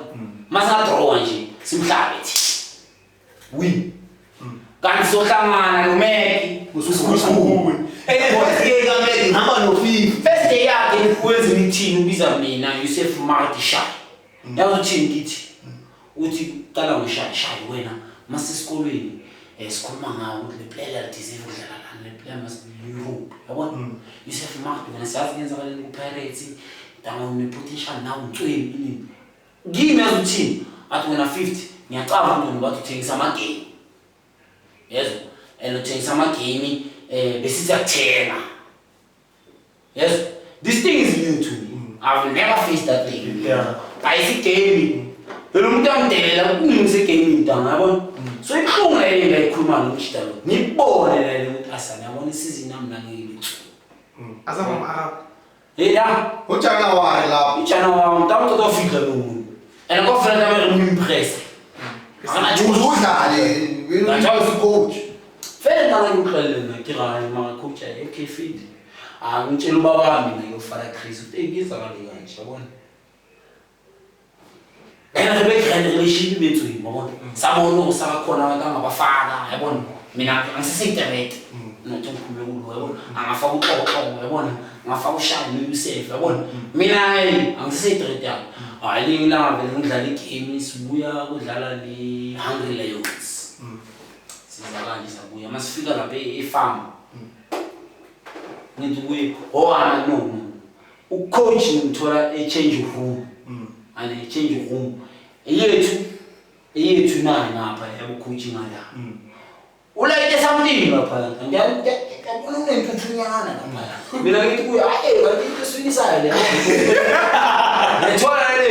masa draw nje simhlabe thi win kanti sohlangana noMeki Usukhulu. First day kaMeki ngihamba no-50. first day yakhe wenza imithini ubiza mina Yusuf Marti Shai yazothini ngithi uthi qala ngishaya wena masesikolweni sikhuluma ngawo ukuthi le player deserve ukudlala lana le player must be Europe yabona Yusuf Marti wena siyazi kuyenzakaleni ku-Pirates danga une-potential nawo ngcwele inini kimi yazothini athi wena 50 ngiyacaba mntwana bathi uthengisa amagame yezo and uthengisa amagame besithi akuthenga yes this thing is new to me I've never faced that thing ayisigaming lo muntu amdelela kuningise gaming danga yabona so ibuhlungu le ngayikhuluma noMshita lo ngibone la ukuthi asana yabona isizini nami nangile Azama Arab. yeah uJanuwari lapho uJanuwari mntana utofika lo muntu and konference ame ngimpress udlale wena coach Fela ngala ngixolele ngakira mama coach okay feed ngitshela ubaba wami ngiyofala Chris uthi ngiza kale kanje yabona Ena relationship bethu yabona sabona usakhona abantu angabafaka yabona mina angisiseinternet nothi ngikhulume kulo yabona angafaka uxoxo yabona ngafaka ushaya noYusef yabona mina angisiseinternet yabo hayi la vele ngidlala igame sibuya kudlala le Hungry Lions sizakanje sabuya masifika lapha efarm ngithi kuye no ucoach ngithola change room and change room yethu nani ngapha yabo coaching ala ulayite something lapha ngiyabona unentuthunyana lapha mina ngithi kuye hayi kanti iswinisayo le ngithola le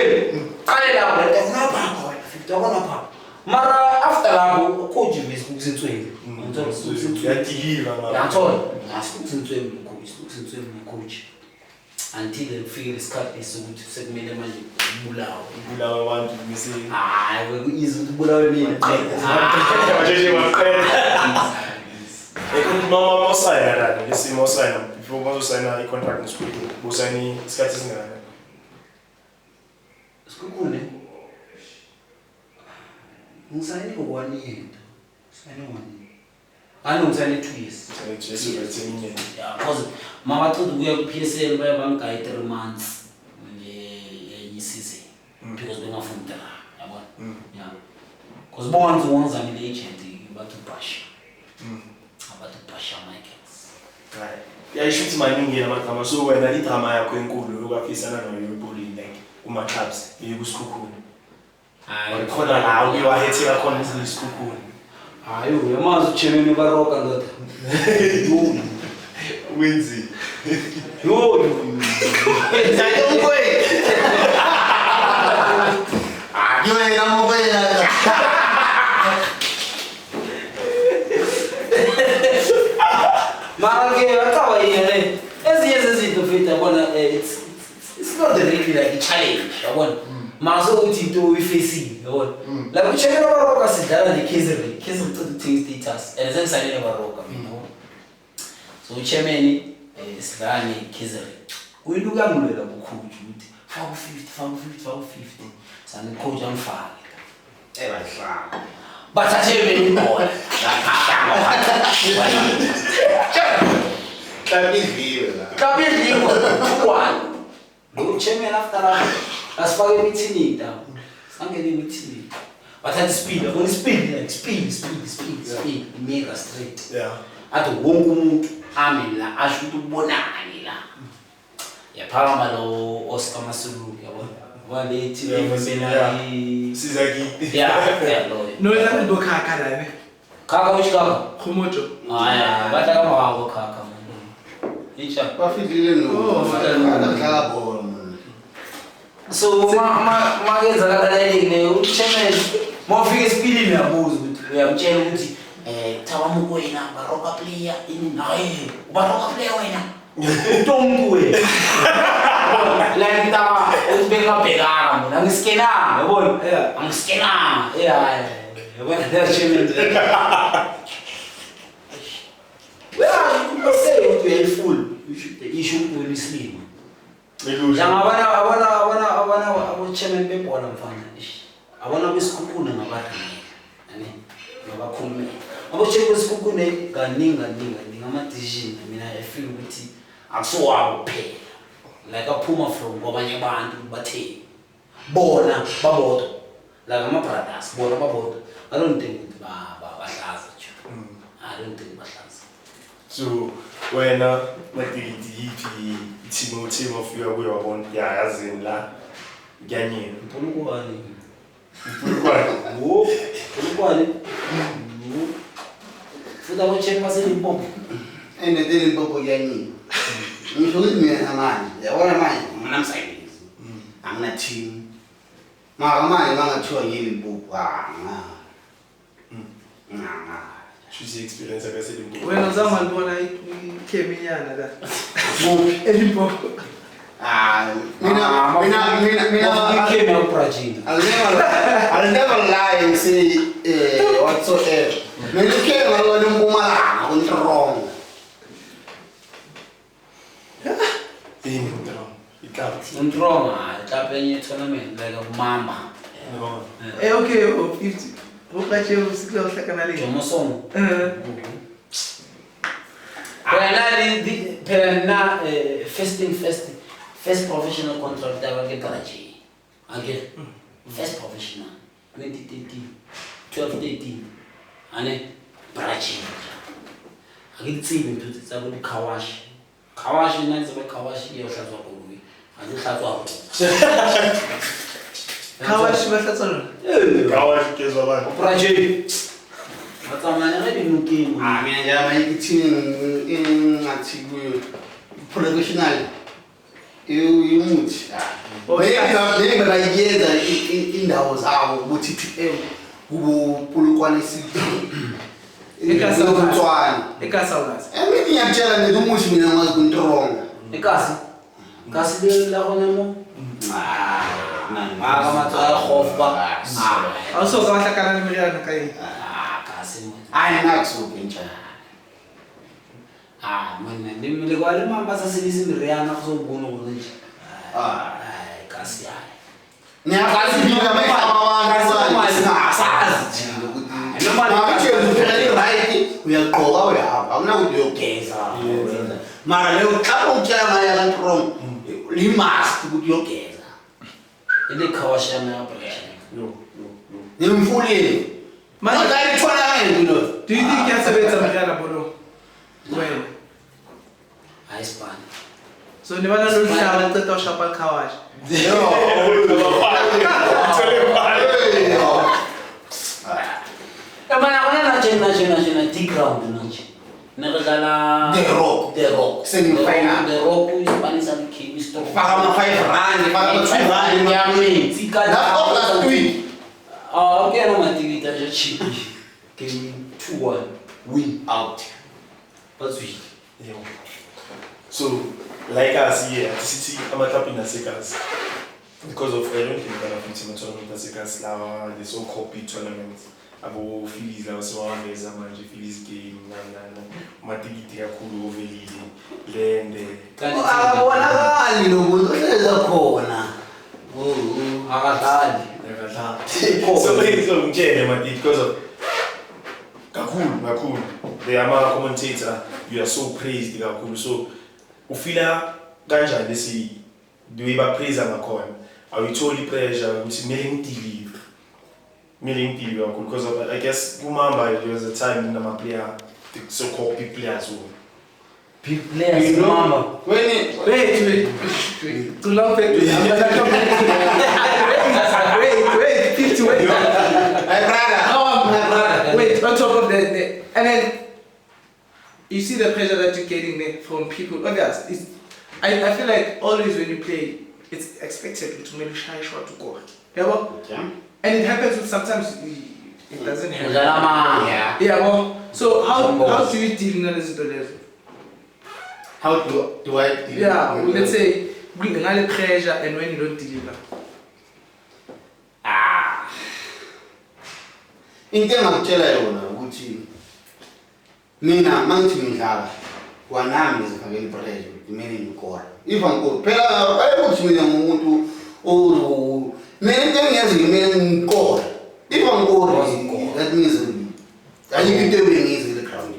qale lapha ngapha ngithola lapha mara after lapho coach besikusintsweni ngithola Yadiliva ngapha. ngiyathola ngasikusintweni coach until ufike isikhathi sokuthi sekumele manje ubulawe Bulawa abantu bese. hayi wekuyiza ukuthi ubulawe mina Bajeje baqela. Mama mosayina la lesi mosayina before mosayina i-contract nesikulo. Bosayini isikhathi singaka. sikukune ngisayini ko1 year sayini 1 year ngisayini 2 years Jesu bethenye. yeah because mama thoda ukuya ku-PSL bayabangaya 3 months season because bengafunda yabona yeah because bonds wonza ngile agent bathu basha Michaels Right. Yayishuthi maningi amagama so wena idrama yakho enkulu lokafisana noYuropoli like kuma clubs bekusikhukhuni. hayi Khona la uye wahetheka khona isikhukhuni. hayi uyamazi uchemeni baroka ndoda Wenzi. yo Zayo mkweli yena mkweli mara ke akaba yena ezinye zezinto fethu yabona it's not really like a challenge yabona maso uthi into uyifacing yabona la kuchekela baroka sidlala neKaizer ucela team status and sengisalele baroka mina so uchairman sidlala neKaizer uyiluka ngulela kukhulu ukuthi faka 50 sani coach amfake ebahlanga bathathe beni bola kabidliwe la kabidliwe 2-1 lo chairman after that asifake meeting down sangene meeting bathathe speed abona speed like speed mega straight Yeah. athi wonke umuntu ame la asho ukuthi ubonani la yaphakama lo Oscar Masulu yabona walethi evela Sizaki. yeah lo No ela ndo khakha la ne. kaka uchikaka Khomojo. haya bataka mawango kaka icha bafidlile no adlala ball man so makenza kanalele uchairman mawufika speedini yabuza ukuthi uyamtshela ukuthi thaba mukwena baroka player ini naye ubaroka player wena utomntu wena la ngitaba ubeka bhekana mina ngiskena yabona angiskena yabona la chairman where are you say you are full you should win slim Abana abo-chairman bebhola mfana. Abana besikhukhune ngabaringi. Yani ngabakhulumeli. Abo-chairman besikhukhune kaningi ama-decision mina I feel ukuthi akusiwabo kuphela. Like aphuma from kwabanye abantu bathe bona babodwa. Like ama-brothers bona babodwa. I don't think bahlaza nje. I don't think bahlaza. So wena matikiti team of you wabona yazini la ngiyanyeni Mpulukwani. Futhi abo-chairman baseLimpopo. Enedele Limpopo kuyanyini. Ngisho ukuthi mina manje, yabona manje nginamsebenzi. Angina team. Manje mangathiwa yiLimpopo Shuthi experience akaseLimpopo. Wena uzama libona ikheminyana la. eLimpopo. Mina Came out Brazil. I'll never lie and say whatsoever. Mina came along eMpumalanga kuNtrongo. Ntronga, club enye tournament like a Mamba. Okay, 50. Uqashe usikho uhlakana le. Jomosomo. Phela first professional contract abake Brazil. Again. First professional 2013. Ane Brazil. Akitsibe mphutsi tsabo Kawashi. Kawashi nanze beKawashi iyohlatswa kolwe. Azihlatswa ko. Kawashi bahlatswa lona. Kawashi kezwa bani. Brazil. Batsamane ga dinokeng. Mina njama team ngathi kuyo professional. Umuthi. Maybe bayenza indawo zawo ukuthi PM kubupulukwane sithi. Ekasawukazi. Emithi ngiyatshela nje umuthi mina ngazi kuNtrongo. Ekasi. Kasi le la gona mo. Ga matsaya khofa. Awusoka bahlakana le meriana ka yini? Kasi mo. Hayi nakusuke njalo. Mina le kwa le mamba sa selisi meriana go so bona go nje. Kasi ya. Ngiyakazi mina mayama wami singasazi nje ukuthi noma ngitshela ukuthi right uyaqoqa uyahamba akunakuthi uyogeza mara leyo xa utshela ngayo kaNtrongo limast ukuthi uyogeza ile Kawashi ya Brazil. nimfulile manje ayithona kanjani lo. Do you think yasebenza meriana bono? Wena. Hayi Spain. So nibana lo hlala eceda ushapa Kawashi. Emana kona na dig ground nje. Nakadlala The Rock semi-final. The Rock uyibanisa neKiwi Store. Faka ama 5 rand faka ama 2 rand yami. Sika lapho last week. Okay no matikiti aje cheap. Game 2-1 win out. That's it. So like us here at City amaklub inasekas because of I don't think that tournament inasekas la the so called big tournaments abo Phillies la siwangeza manje Phillies game nana matikiti yakhulu overlile lende Akabonakali lo muntu ohleza khona. Akadlali. so ngitshele matikiti because of kakhulu the ama commentator you are so praised kakhulu so ufila kanjani lesi the ba praise ngakhona awuyitholi pressure ukuthi kumele ngideliver kakhulu because of, I guess kumamba there was a time in my player the so called big players who Big players mama. Wait. Too long back. Wait. 50 wait. My brother. Wait, on top of that, and then you see the pressure that you're getting there from people. Others, I feel like always when you play, it's expected to make shy shot to go. Yeah. And it happens with sometimes it doesn't happen. Yeah. Yeah, well, so how do you deal with this? How do I deal? Yeah, well, let's say we have pressure and when you don't deliver. Into engakutshela yona ukuthi mina mangithi ngidlala wanami ngizifakela ipressure kumele ngikora if angikora phela ayikuthi mina ngumuntu mina into engiyenza kumele ngikora if angikora that means ayikho into ebengiyizile ground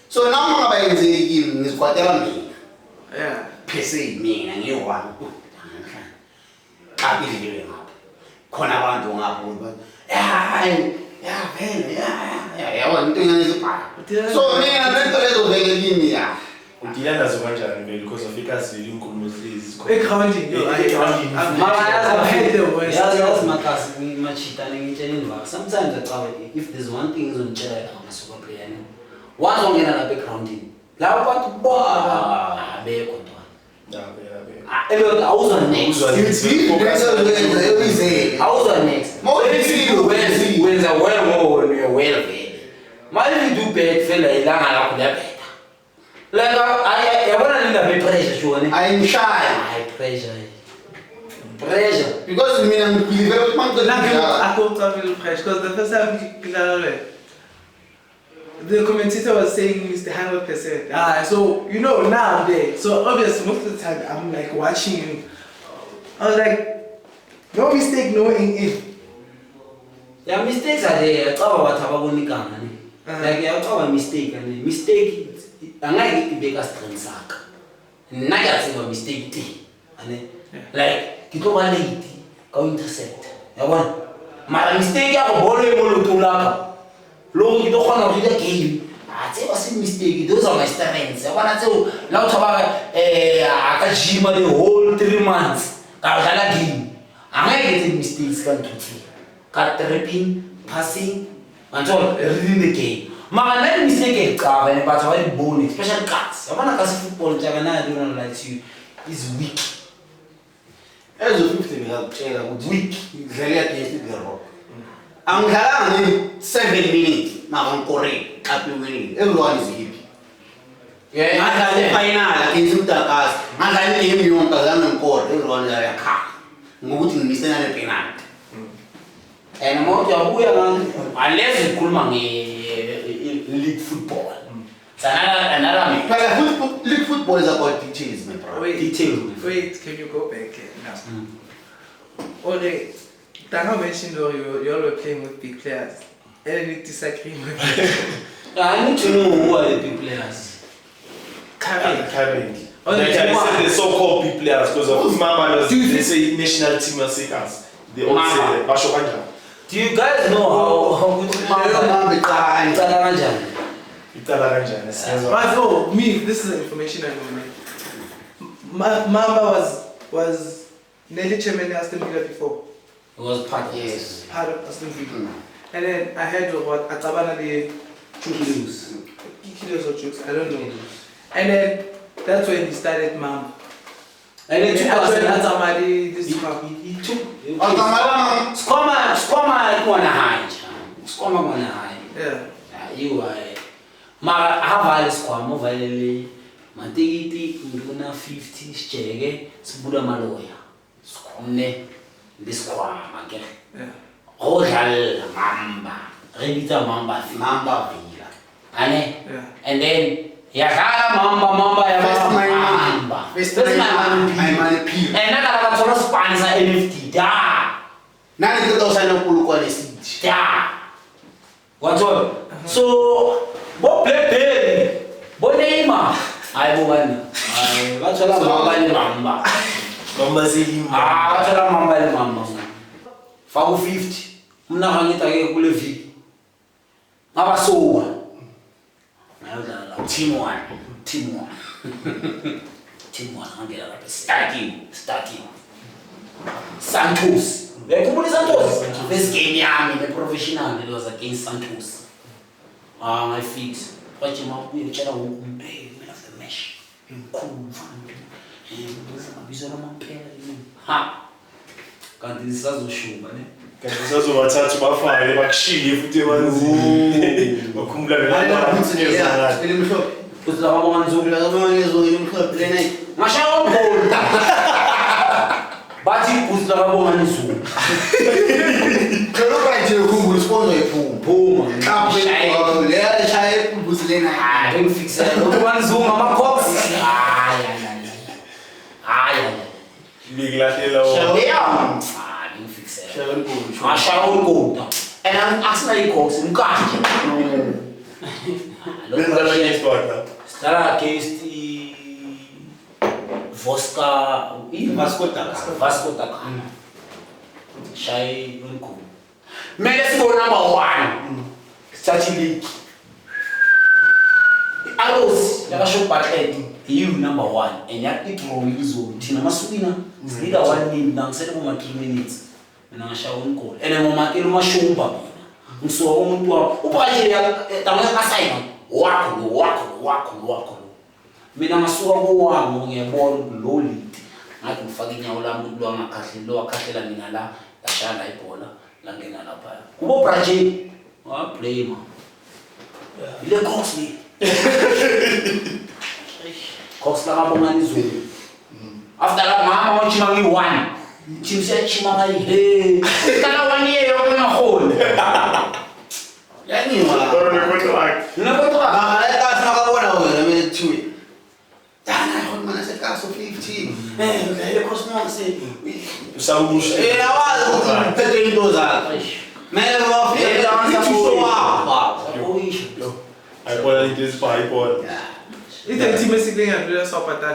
so nami ngabayenzeki kimi ngizikwatela mina phese mina ngiwami qabile ngapha khona abantu ngapho yabona into engiyenzibhala so mina lento lezo vele kimi ya udila nazo kanjani vele because of ikazile inkulumo lezi egrounding yazi makasi ngimachita ngitshela indaba sometimes acabule if there's one thing izongitshela ngamasoka player once ongena la backgrounding la abantu ba bekho ntwana awuzwa next awuzwa next wenza well more when you're well vele manje do bad fela ilanga lakho liyabheda like yabona linda pressure shone I'm shy pressure because mina ngibelieve ukuthi I thought travel pressure because the first time the commentator was saying it's the 100%. So you know now there. So obviously most of the time I'm like watching you. I was like, no mistake, no in. Yeah, mistakes are there. Cover what ababonikana ni. Like you cover mistake and mistake. Angai ibeka strength sak. Naga sema mistake ti. Ane like kito ba late ka intercept. Yabona. Mara mistake ya ko bolo imolo tulaka. Lo kito khona go dira game. Tse ba se mistake. Those are my strengths. Yabona tseo la o thaba aka gym the whole 3 months. Ka dala game. Angai get mistakes kan tuti. Ka tripping, passing, until reading the game. Mara na mistake ekaba ne batho ba di bone, especially cats. Yabona ka se football tjaka na I don't like you is weak. As of 15 ngiyakutshela ukuthi week ngidlala against the Rock. Angidlala ni 7 minutes mara ngikore qapi winning. Everyone is happy. Yeah, ngadlala final against uDakas. Ngadlala game yonke azange ngikore. Everyone is yakha. Ngokuthi ngimisena ne penalty. And mo yabuya ngani unless ukhuluma league football. Another But league football is about details, my brother. Wait, can you go back now? Okay, Tanga mentioned you all were playing with big players. Any disagreement with them? I need to know who are the big players. Carrying. Like I said, the so-called big players because of Mama, they say national team and seekers. They all say Bashokanja. Do you guys know how good But no, me, this is the information I know. Mamba was nearly chairman of Aston Villa before. It was part of part of Aston Villa. And then I heard of what Atabana the Kilos or Chooks, I don't know. And then that's when he started Mamba. And then Atamadi, this he took Skoma gonna hide. Yeah. You are Mara Havali Squam Valley Matigiti Nduna 50 Chege Sbuda Maloya Squamne this squam again. Yeah. Royal Mamba Revita Mamba Villa. And then Yakara Mamba Mamba. First my peer. And I got a sponsor NFT. Da. Now you don't sign up for Da. What's all? So, what play? What name? I won. What's all Mamba? Mamba say what's all Mamba? 550. Mnahangita ke kule viki. Abasowa. Team one. Team one angela lapha starting Santos. Bekhumbula Santos. This game yami neprofessional it was against Santos. My feet. Wathi mabuye tshela umphe man of the match. Imkhulu mfana. Ngizama amaphela yini. Ha. Kanti sisazoshuba ne. Kanti sizobathatha bafake bakushiye futhi emanzini. Bakhumbula yeah, Kuthi la babona nzulu la babona ngizongela umhlophe lena. Ngashaya goal. Bathi kuthi la babona nzulu. Khona right ukhumbula sponsor ephuma. Phuma. Kaphe le shaya umbusi lena. Ngifike ngimfixele ukubani zunga ama-cox hayi Biglahlela yeah ngimfixele ashaya unkota and akusina i-cox umkanje Benza kanye sport la. sidlala against Vasco da Gama shayi lunkulu mele sibo number 1 sithathe league i-Arrows yakasho Bartlett yiyo number 1 and yakidraw izolo thina masukina silida 1-0 nangisele kuma-3 minutes mina ngashaya unkolo and ngomakela umashumba mina ngisuka umuntu wami uBrajil yakasayina wakho mina ngasuka kowami ngiyabona lo lead ngathi ngifaka inyawo lami umuntu wangakhahleli lo wakhahlela mina la lashaya ibhola langena lapha kubo Brazil blame ile Cox le Cox la ngabongani izulu after la mama wachima ngi1 chimsiyachima ngai he kala 1 year yokungaholi yani wala Nah, that's not what I was. I mean, 2. Dana, man, I said, "Cast of 15." The crossman said, Usawusha. "I was telling those are." Man, I'm feeling to show up. Ayibona into ezibhayi Ite team esihle ngapha sopata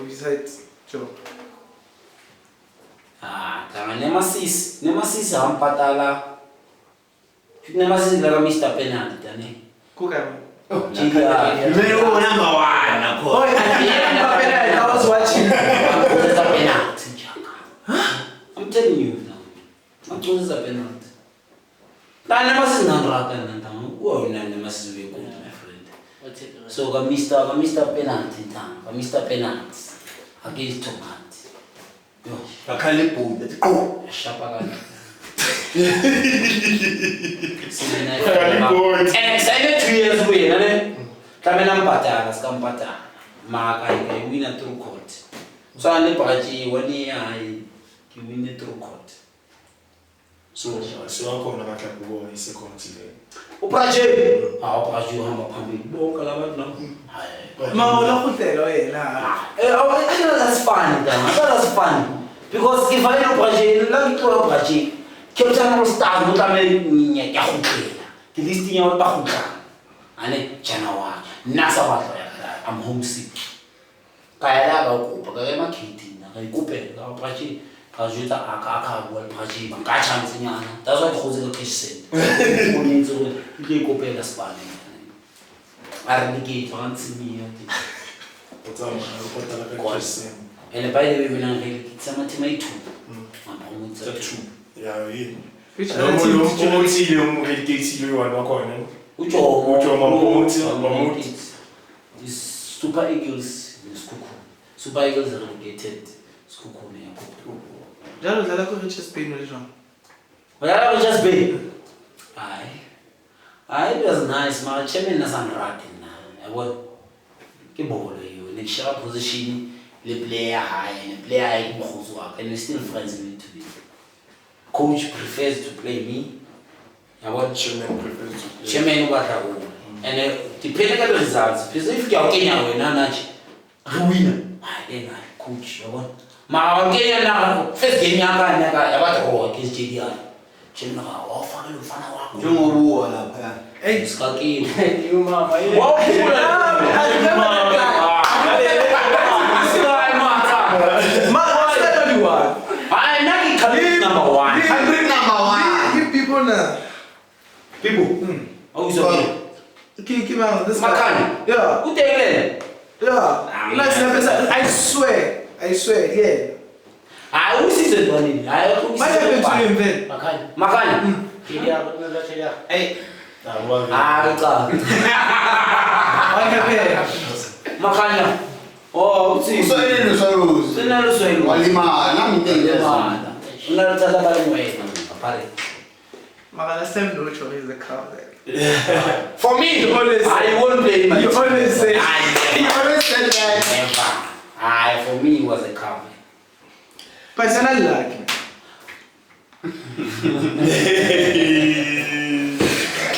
besides Joe. Kama nemasisi hampatala nemasisi la Mr. Penalty tane Kukama. Number 1, of course. Oh, I was watching. I'm telling you now. I'm choosing a penalty. I never seen a rat and oh, never seen good, my friend. So, Mr. Penalty, Mr. Penalty against Tomat. I can't put it. Go. Shapagan. And excited 2 years away, kami nampatala, skampatala. Maka win a true court. So I never 1 year I win the true court. So akhona amaklabhu kubo second level. Uprajil hamba phambili bonke labantu lapho. Hayi. Mawula khutelo yena. That's fun, that's fun. Because if I know Uprajil, la ngithola Uprajil, Cape Town Stars motlamele nye ya khutlela. Ke listing ya ba khutla. Ane January. Nasa batla ya I'm homesick. Kaya la ba kupa ka ema kitty na ka ikupe ka Uprajil. Kajuta aka bua Uprajil ka chance nyana. That's why khotse ka cash send. Monitse go ke ikopela Spane. Are ni ke fancy me yati. Utsama ukotala ka question. And by the way mina ngeke tsama team ay 2. It's 2. Yeah, Which other team did you Umthile umrelegate lo wakhona. Ujomo is Super Eagles Super Eagles are relegated Skukune yakho. Jalo dlala ko Richards Bay no jong. Wala ko just be. It was nice, my chairman nasan ratin na. Yabo ke bolo yo, ne sharp position, le player high mkhuzwa and we still friends with today. Coach prefers to play me. Yabo Chairman prefers to play. chairman wa tla go. And depending on the results, because if you are Kenya wena nathi win. Then coach yabo. Ma Kenya na first game yakanya yabathi against JDR. Chena wafaka lo mfana wakho. Njengobuwa lapha. Hey, skakini. You mama. Wow, I not coming number 1. I bring number 1. Give people now. People. Oh, it's okay. Keep out this Makani. Yeah. Who take it? Yeah. Let's I swear, yeah. I who sees it money. I who What happened to him then? Makani. Hey. God. What happened? Makani. Oh, see. So any sorrows. Senalo swelo. Walima, nami Lemana. Unalothatha bale wena. Apare. Maka last time no choice is the crowd there. For me, You always say- I won't play my You always say- You always said that. Never. For me, it was a cover. Personal luck.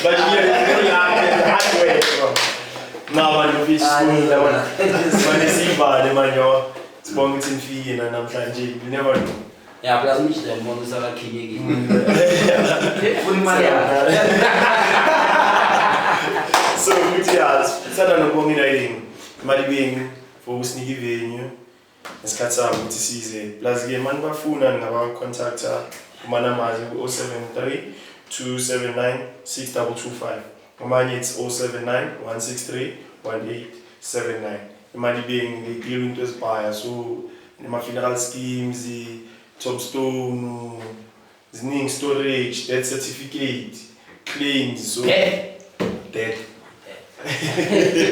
But yeah, hard way, bro. Manje bafethu sibongile wona. Manje sibale manje. Sibonga ukuthi nifike namhlanje. You never know. Yeah, plus mich der Mann ist aber Kinege. Funi mal ja. So gut ja, sada nobonga iding. Imali bengi for usinike venue. Esikhathi sami ukuthi size. Plus ke manje bafuna ngaba contacta kumana mazi 073 279 6225. Manje it's 079 163 1879. Imali bengi they deal into Aspire so nema funeral schemes Topstone, zining storage, death certificate, claims, so dead.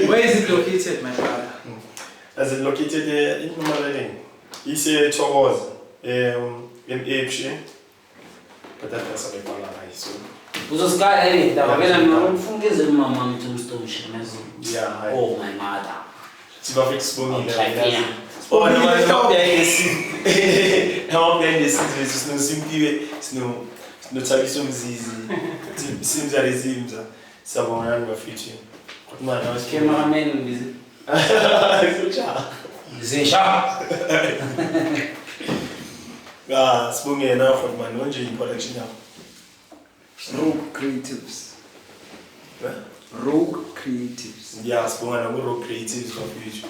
Where is it located, my father? As it located in Nomalene. It's a Toros, in Apeshire, but that doesn't make a lot. So, Uzosky, da vena mfungeze mama mtumstone shemezo. Yeah, Oh my mother. It's a fix for me. Oh, no, you no, there's no simply, no tradition seems that it seems someone around my future. What man, I was Cameraman visit. Zesha. Ah, spoon enough of man, one in production now. Rogue Creatives. Rogue Creatives. Yeah, spoon and Rogue Creatives for future.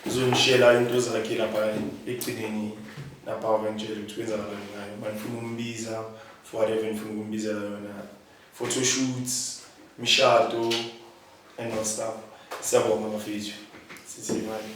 Zonishela into zakhe lapha ekugcineni lapha aventure ukwenza ngayo manifuna umbiza for whatever ngifuna ukumbizela yona photo shoots mishado and all stuff. Siyabonga mafethu. Sisi manje.